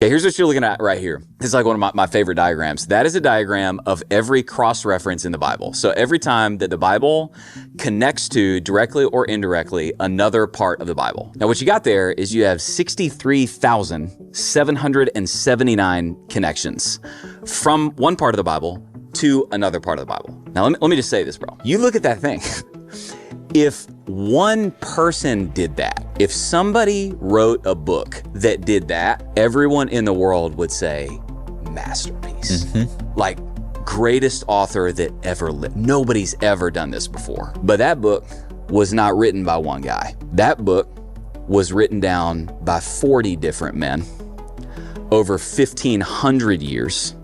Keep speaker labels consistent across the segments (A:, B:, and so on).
A: Okay, here's what you're looking at right here. This is like one of my favorite diagrams. That is a diagram of every cross-reference in the Bible. So every time that the Bible connects to, directly or indirectly, another part of the Bible. Now what you got there is you have 63,779 connections from one part of the Bible to another part of the Bible. Now let me just say this, bro. You look at that thing. If one person did that, if somebody wrote a book that did that, everyone in the world would say, masterpiece. Like, greatest author that ever lived. Nobody's ever done this before. But that book was not written by one guy. That book was written down by 40 different men over 1,500 years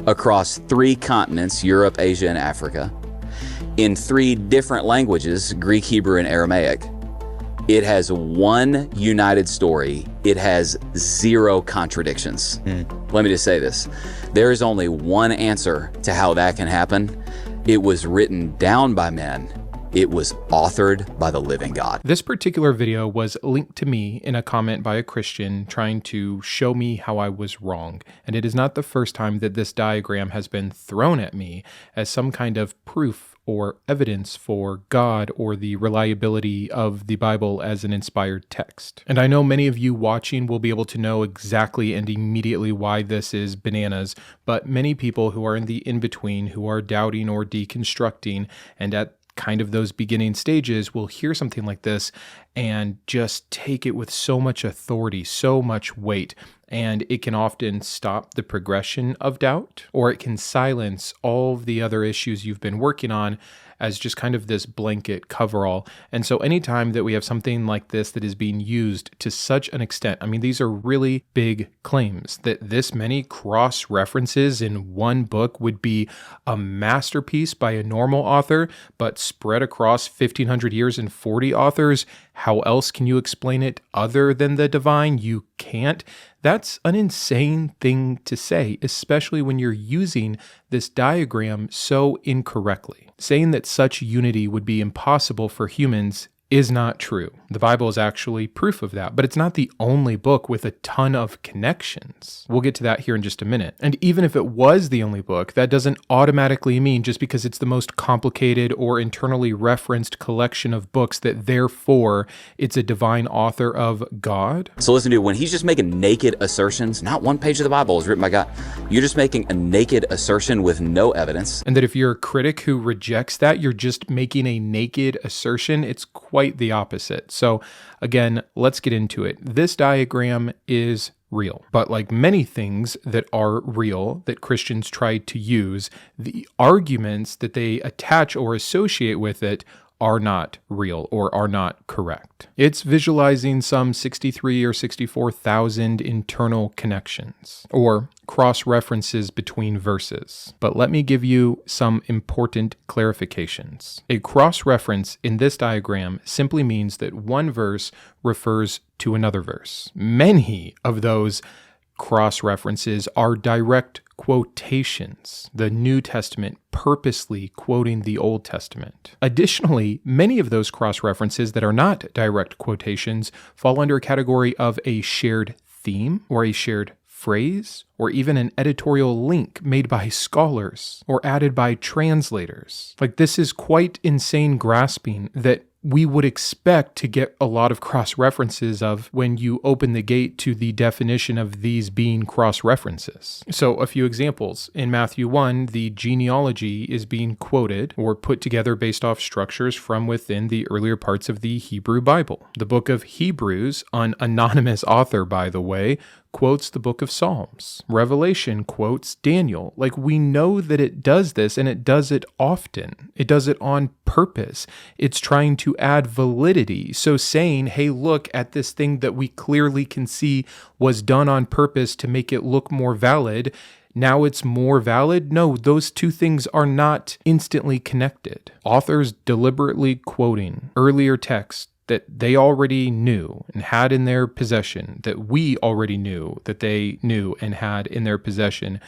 A: across 3 continents, Europe, Asia, and Africa, in 3 different languages, Greek, Hebrew, and Aramaic. It has one united story. It has 0 contradictions. Let me just say this. There is only one answer to how that can happen. It was written down by men. It was authored by the living God.
B: This particular video was linked to me in a comment by a Christian trying to show me how I was wrong. And it is not the first time that this diagram has been thrown at me as some kind of proof or evidence for God or the reliability of the Bible as an inspired text. And I know many of you watching will be able to know exactly and immediately why this is bananas, but many people who are in the in-between, who are doubting or deconstructing, and at kind of those beginning stages will hear something like this and just take it with so much authority, so much weight, and it can often stop the progression of doubt, or it can silence all of the other issues you've been working on as just kind of this blanket coverall. And so anytime that we have something like this that is being used to such an extent, I mean, these are really big claims that this many cross references in one book would be a masterpiece by a normal author, but spread across 1,500 years and 40 authors. How else can you explain it other than the divine? You can't. That's an insane thing to say, especially when you're using this diagram so incorrectly. Saying that such unity would be impossible for humans is not true. The Bible is actually proof of that, but it's not the only book with a ton of connections. We'll get to that here in just a minute. And even if it was the only book, that doesn't automatically mean just because it's the most complicated or internally referenced collection of books that therefore it's a divine author of God.
A: So listen to, when he's just making naked assertions, not one page of the Bible is written by God. You're just making a naked assertion with no evidence.
B: And that if you're a critic who rejects that, you're just making a naked assertion. It's quite the opposite. So again, let's get into it. This diagram is real, but like many things that are real that Christians try to use, the arguments that they attach or associate with it are not real or are not correct. It's visualizing some 63 or 64,000 internal connections or cross-references between verses. But let me give you some important clarifications. A cross-reference in this diagram simply means that one verse refers to another verse. Many of those cross-references are direct quotations, the New Testament purposely quoting the Old Testament. Additionally, many of those cross-references that are not direct quotations fall under a category of a shared theme or a shared phrase, or even an editorial link made by scholars or added by translators. Like, this is quite insane grasping that we would expect to get a lot of cross-references of when you open the gate to the definition of these being cross-references. So a few examples. In Matthew 1, the genealogy is being quoted or put together based off structures from within the earlier parts of the Hebrew Bible. The book of Hebrews, an anonymous author, by the way, quotes the book of Psalms. Revelation quotes Daniel. Like, we know that it does this, and it does it often. It does it on purpose. It's trying to add validity. So saying, hey, look at this thing that we clearly can see was done on purpose to make it look more valid, now it's more valid? No, those two things are not instantly connected. Authors deliberately quoting earlier texts that they already knew and had in their possession, that we already knew that they knew and had in their possession.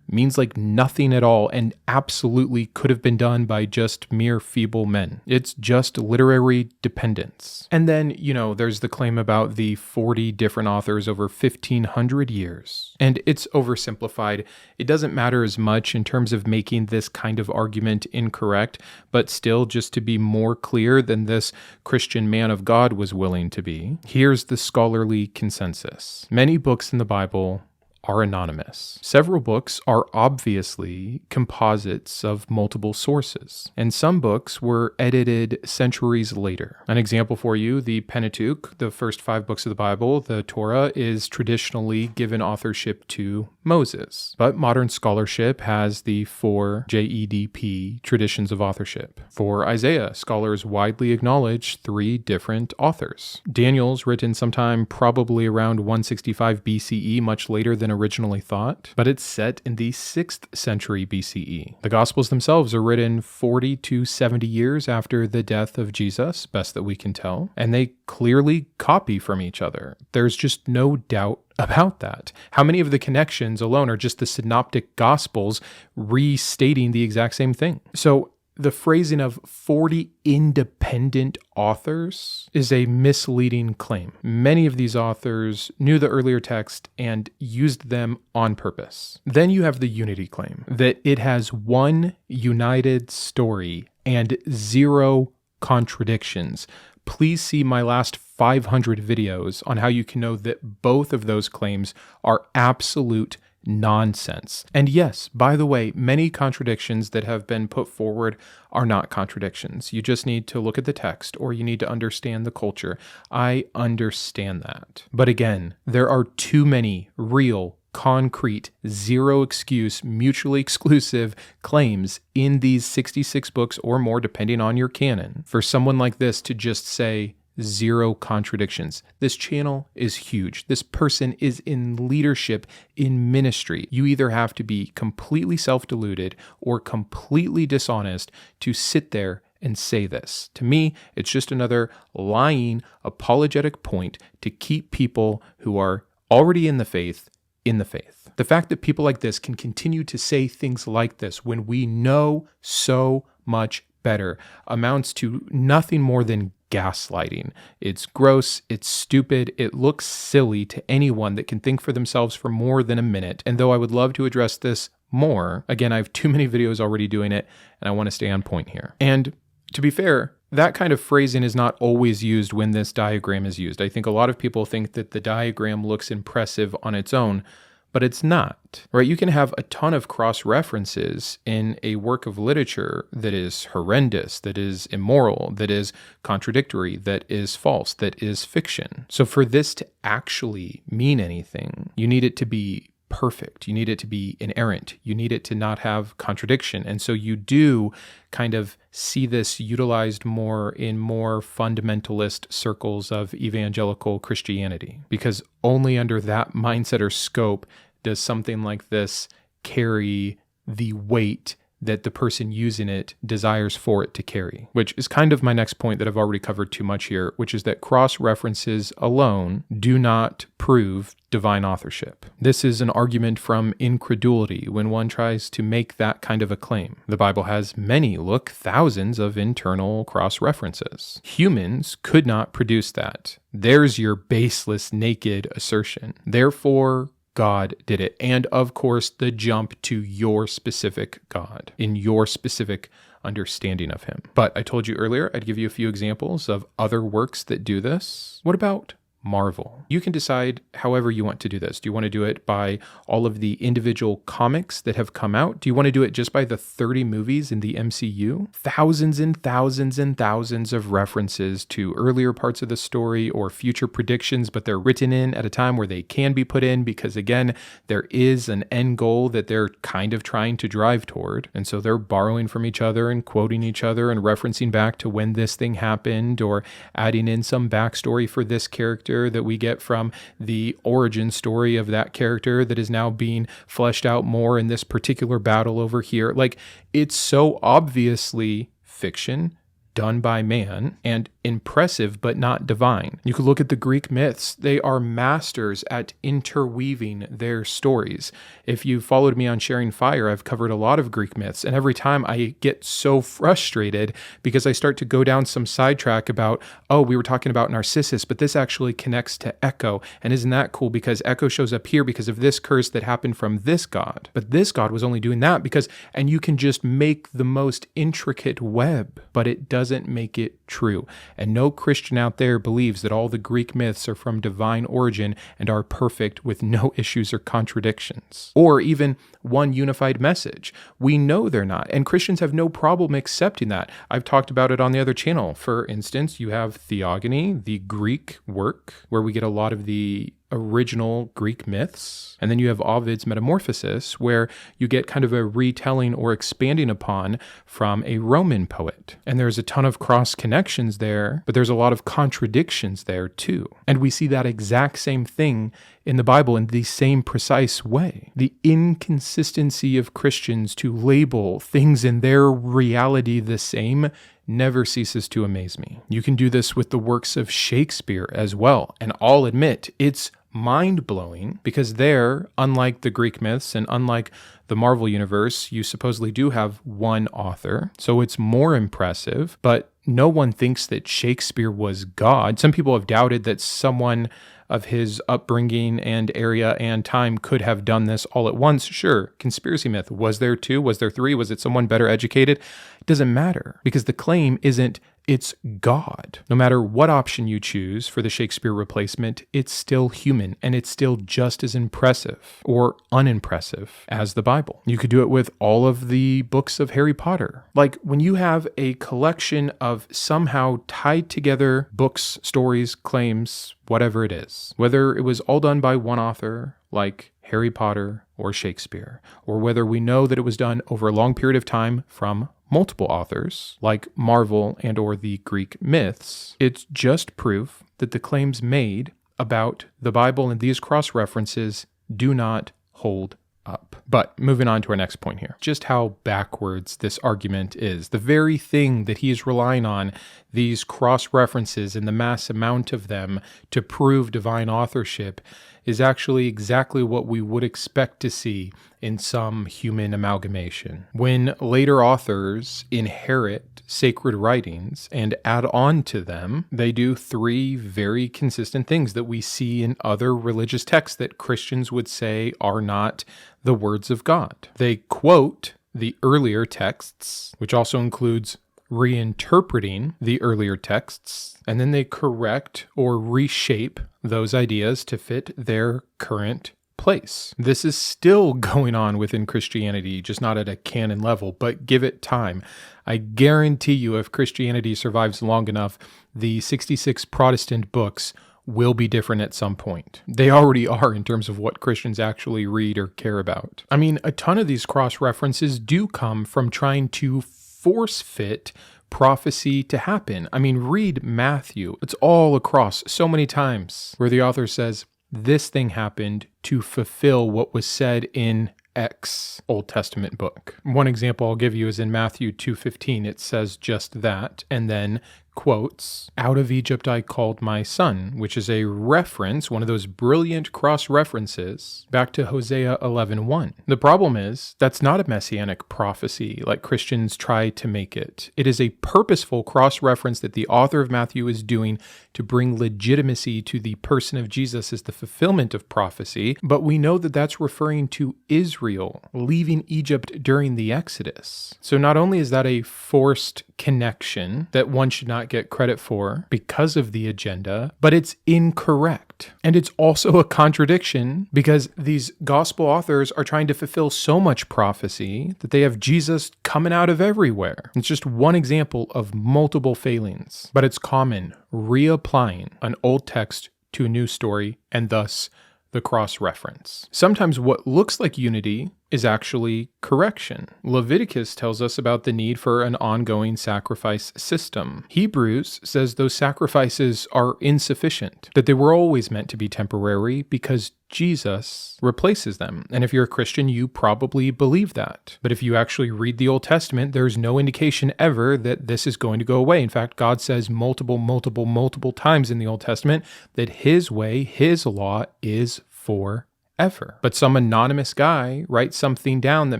B: means like nothing at all and absolutely could have been done by just mere feeble men. It's just literary dependence. And then, there's the claim about the 40 different authors over 1,500 years. And it's oversimplified. It doesn't matter as much in terms of making this kind of argument incorrect, but still, just to be more clear than this Christian man of God was willing to be, here's the scholarly consensus. Many books in the Bible are anonymous. Several books are obviously composites of multiple sources, and some books were edited centuries later. An example for you, the Pentateuch, the first 5 books of the Bible, the Torah, is traditionally given authorship to Moses, but modern scholarship has the 4 JEDP traditions of authorship. For Isaiah, scholars widely acknowledge 3 different authors. Daniel's written sometime probably around 165 BCE, much later than originally thought, but it's set in the 6th century BCE. The Gospels themselves are written 40 to 70 years after the death of Jesus, best that we can tell, and they clearly copy from each other. There's just no doubt about that. How many of the connections alone are just the synoptic Gospels restating the exact same thing? So the phrasing of 40 independent authors is a misleading claim. Many of these authors knew the earlier text and used them on purpose. Then you have the unity claim, that it has one united story and 0 contradictions. Please see my last 500 videos on how you can know that both of those claims are absolute nonsense. And yes, by the way, many contradictions that have been put forward are not contradictions. You just need to look at the text, or you need to understand the culture. I understand that. But again, there are too many real, concrete, 0 excuse, mutually exclusive claims in these 66 books or more, depending on your canon, for someone like this to just say 0 contradictions. This channel is huge. This person is in leadership, in ministry. You either have to be completely self-deluded or completely dishonest to sit there and say this. To me, it's just another lying, apologetic point to keep people who are already in the faith in the faith. The fact that people like this can continue to say things like this when we know so much better amounts to nothing more than gaslighting. It's gross, it's stupid, it looks silly to anyone that can think for themselves for more than a minute. And though I would love to address this more, again, I have too many videos already doing it, and I want to stay on point here. And to be fair, that kind of phrasing is not always used when this diagram is used. I think a lot of people think that the diagram looks impressive on its own, but it's not, right? You can have a ton of cross-references in a work of literature that is horrendous, that is immoral, that is contradictory, that is false, that is fiction. So for this to actually mean anything, you need it to be perfect. You need it to be inerrant. You need it to not have contradiction. And so you do kind of see this utilized more in more fundamentalist circles of evangelical Christianity, because only under that mindset or scope does something like this carry the weight that the person using it desires for it to carry, which is kind of my next point that I've already covered too much here, which is that cross-references alone do not prove divine authorship. This is an argument from incredulity when one tries to make that kind of a claim. The Bible has many, thousands of internal cross-references. Humans could not produce that. There's your baseless, naked assertion. Therefore, God did it. And of course, the jump to your specific God in your specific understanding of him. But I told you earlier, I'd give you a few examples of other works that do this. What about Marvel? You can decide however you want to do this. Do you want to do it by all of the individual comics that have come out? Do you want to do it just by the 30 movies in the MCU? Thousands and thousands and thousands of references to earlier parts of the story or future predictions, but they're written in at a time where they can be put in because, again, there is an end goal that they're kind of trying to drive toward. And so they're borrowing from each other and quoting each other and referencing back to when this thing happened, or adding in some backstory for this character that we get from the origin story of that character that is now being fleshed out more in this particular battle over here. Like, it's so obviously fiction done by man and impressive but not divine. You could look at the Greek myths. They are masters at interweaving their stories. If you followed me on Sharing Fire, I've covered a lot of Greek myths, and every time I get so frustrated because I start to go down some sidetrack about, oh, we were talking about Narcissus, but this actually connects to Echo, and isn't that cool because Echo shows up here because of this curse that happened from this god, but this god was only doing that because, and you can just make the most intricate web, but it doesn't make it true. And no Christian out there believes that all the Greek myths are from divine origin and are perfect with no issues or contradictions, or even one unified message. We know they're not, and Christians have no problem accepting that. I've talked about it on the other channel. For instance, you have Theogony, the Greek work, where we get a lot of the original Greek myths. And then you have Ovid's Metamorphosis, where you get kind of a retelling or expanding upon from a Roman poet. And there's a ton of cross connections there, but there's a lot of contradictions there too. And we see that exact same thing in the Bible in the same precise way. The inconsistency of Christians to label things in their reality the same never ceases to amaze me. You can do this with the works of Shakespeare as well, and I'll admit it's mind-blowing because there, unlike the Greek myths and unlike the Marvel universe, you supposedly do have one author, so it's more impressive, but no one thinks that Shakespeare was God. Some people have doubted that someone of his upbringing and area and time could have done this all at once. Sure, conspiracy myth. Was there two? Was there three? Was it someone better educated? It doesn't matter because the claim isn't it's God. No matter what option you choose for the Shakespeare replacement, it's still human and it's still just as impressive or unimpressive as the Bible. You could do it with all of the books of Harry Potter. Like when you have a collection of somehow tied together books, stories, claims, whatever it is, whether it was all done by one author like Harry Potter or Shakespeare, or whether we know that it was done over a long period of time from multiple authors like Marvel and or the Greek myths, it's just proof that the claims made about the Bible and these cross-references do not hold up. But moving on to our next point here, just how backwards this argument is. The very thing that he is relying on, these cross-references and the mass amount of them to prove divine authorship, is actually exactly what we would expect to see in some human amalgamation. When later authors inherit sacred writings and add on to them, they do three very consistent things that we see in other religious texts that Christians would say are not the words of God. They quote the earlier texts, which also includes reinterpreting the earlier texts, and then they correct or reshape those ideas to fit their current place. This is still going on within Christianity, just not at a canon level, but give it time. I guarantee you if Christianity survives long enough, the 66 Protestant books will be different at some point. They already are in terms of what Christians actually read or care about. I mean, a ton of these cross-references do come from trying to force fit prophecy to happen. I mean, read Matthew. It's all across so many times where the author says, this thing happened to fulfill what was said in X Old Testament book. One example I'll give you is in Matthew 2:15. It says just that, and then quotes, out of Egypt I called my son, which is a reference, one of those brilliant cross-references, back to Hosea 11:1. The problem is, that's not a messianic prophecy like Christians try to make it. It is a purposeful cross-reference that the author of Matthew is doing to bring legitimacy to the person of Jesus as the fulfillment of prophecy, but we know that that's referring to Israel leaving Egypt during the Exodus. So not only is that a forced connection that one should not get credit for because of the agenda, but it's incorrect. And it's also a contradiction because these gospel authors are trying to fulfill so much prophecy that they have Jesus coming out of everywhere. It's just one example of multiple failings, but it's common, reapplying an old text to a new story and thus the cross-reference. Sometimes what looks like unity is actually correction. Leviticus tells us about the need for an ongoing sacrifice system. Hebrews says those sacrifices are insufficient, that they were always meant to be temporary because Jesus replaces them. And if you're a Christian, you probably believe that. But if you actually read the Old Testament, there's no indication ever that this is going to go away. In fact, God says multiple times in the Old Testament that his way, his law is forever. But some anonymous guy writes something down that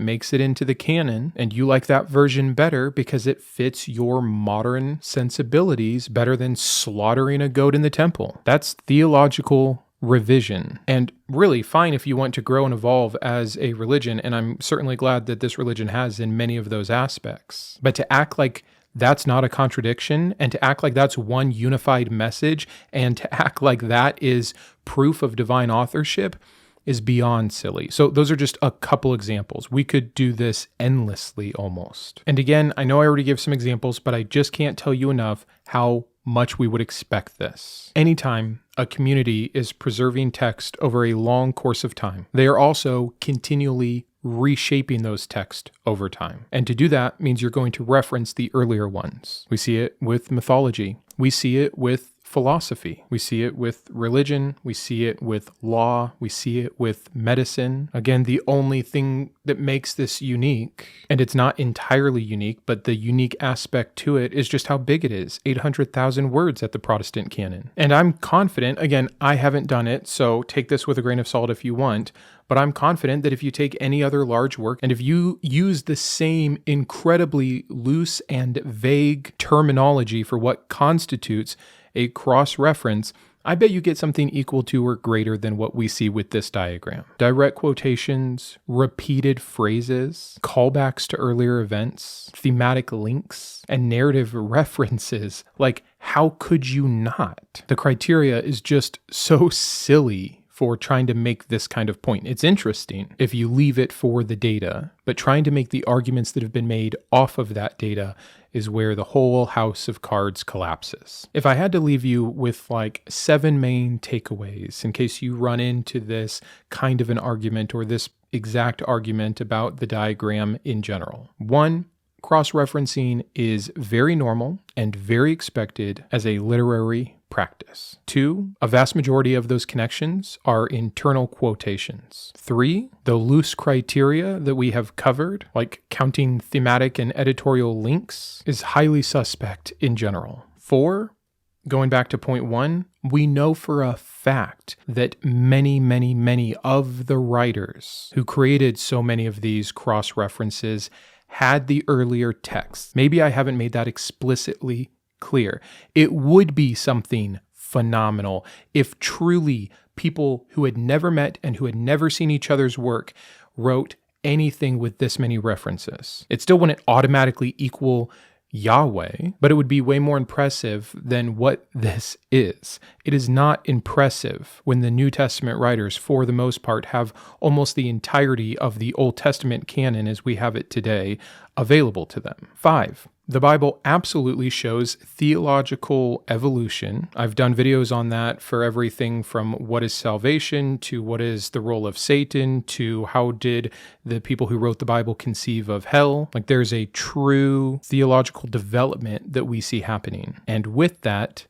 B: makes it into the canon, and you like that version better because it fits your modern sensibilities better than slaughtering a goat in the temple. That's theological revision. And really fine if you want to grow and evolve as a religion, and I'm certainly glad that this religion has in many of those aspects. But to act like that's not a contradiction, and to act like that's one unified message, and to act like that is proof of divine authorship is beyond silly. So those are just a couple examples. We could do this endlessly almost. And again, I know I already gave some examples, but I just can't tell you enough how much we would expect this. Anytime a community is preserving text over a long course of time, they are also continually reshaping those texts over time. And to do that means you're going to reference the earlier ones. We see it with mythology. We see it with philosophy. We see it with religion. We see it with law. We see it with medicine. Again, the only thing that makes this unique, and it's not entirely unique, but the unique aspect to it is just how big it is. 800,000 words at the Protestant canon. And I'm confident, again, I haven't done it, so take this with a grain of salt if you want, but I'm confident that if you take any other large work, and if you use the same incredibly loose and vague terminology for what constitutes a cross-reference, I bet you get something equal to or greater than what we see with this diagram. Direct quotations, repeated phrases, callbacks to earlier events, thematic links, and narrative references. Like, how could you not? The criteria is just so silly for trying to make this kind of point. It's interesting if you leave it for the data, but trying to make the arguments that have been made off of that data is where the whole house of cards collapses. If I had to leave you with like 7 main takeaways in case you run into this kind of an argument or this exact argument about the diagram in general. 1, cross-referencing is very normal and very expected as a literary practice. 2, a vast majority of those connections are internal quotations. 3, the loose criteria that we have covered, like counting thematic and editorial links, is highly suspect in general. 4, going back to point 1, we know for a fact that many of the writers who created so many of these cross-references had the earlier text. Maybe I haven't made that explicitly clear. It would be something phenomenal if truly people who had never met and who had never seen each other's work wrote anything with this many references. It still wouldn't automatically equal Yahweh, but it would be way more impressive than what this is. It is not impressive when the New Testament writers, for the most part, have almost the entirety of the Old Testament canon as we have it today available to them. 5, the Bible absolutely shows theological evolution. I've done videos on that for everything from what is salvation to what is the role of Satan to how did the people who wrote the Bible conceive of hell. Like, there's a true theological development that we see happening. And with that,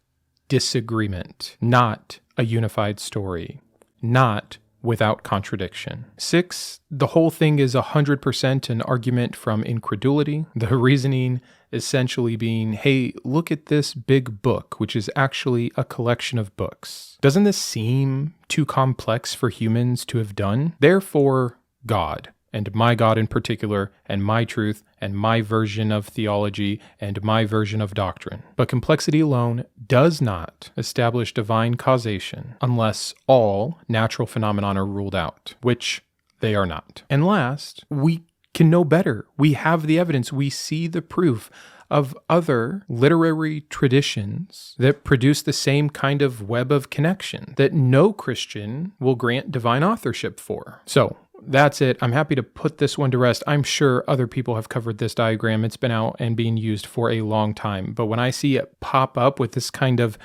B: disagreement, not a unified story, not without contradiction. 6, the whole thing is 100% an argument from incredulity. The reasoning essentially being, hey, look at this big book, which is actually a collection of books. Doesn't this seem too complex for humans to have done? Therefore, God, and my God in particular, and my truth, and my version of theology, and my version of doctrine. But complexity alone does not establish divine causation unless all natural phenomena are ruled out, which they are not. And last, we can know better. We have the evidence. We see the proof of other literary traditions that produce the same kind of web of connection that no Christian will grant divine authorship for. So that's it. I'm happy to put this one to rest. I'm sure other people have covered this diagram. It's been out and being used for a long time. But when I see it pop up with this kind of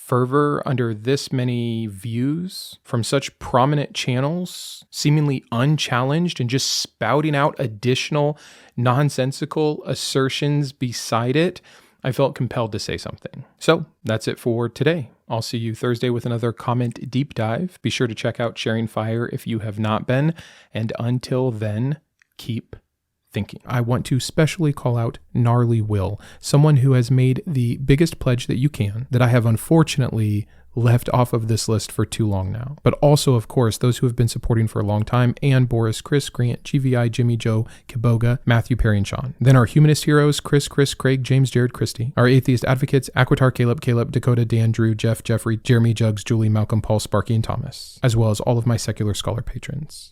B: fervor under this many views from such prominent channels, seemingly unchallenged and just spouting out additional nonsensical assertions beside it, I felt compelled to say something. So that's it for today. I'll see you Thursday with another comment deep dive. Be sure to check out Sharing Fire if you have not been. And until then, keep thinking. I want to specially call out Gnarlywill, someone who has made the biggest pledge that you can, that I have unfortunately left off of this list for too long now. But also, of course, those who have been supporting for a long time, and Boris, Chris, Grant, GVI, Jimmy, Joe, Kitboga, Matthew, Perry, and Shawn. Then our Humanist heroes, Chris, Craig, James, Jarrod, Christy. Our atheist advocates, Aquitar, Caleb, Dakota, Dan, Drew, Jeff, Jeffrey, Jeremy, Jugs, Julie, Malcolm, Paul, Sparky, and Thomas. As well as all of my secular scholar patrons.